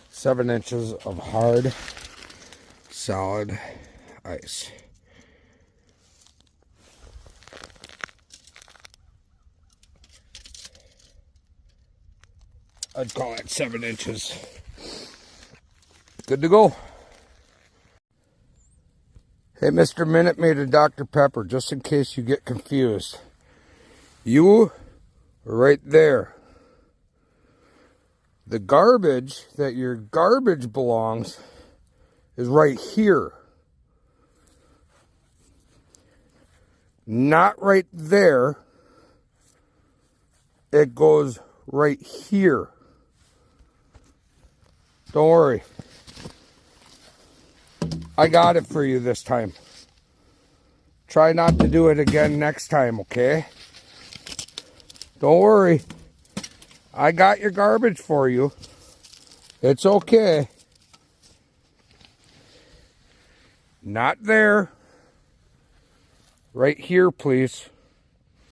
7 inches of hard, solid ice. I'd call it 7 inches. Good to go. Hey, Mr. Minute Maid of Dr. Pepper, just in case you get confused. You are right there. The garbage that your garbage belongs is right here. Not right there. It goes right here. Don't worry. I got it for you this time. Try not to do it again next time, okay? Don't worry. I got your garbage for you. It's okay. Not there. Right here, please.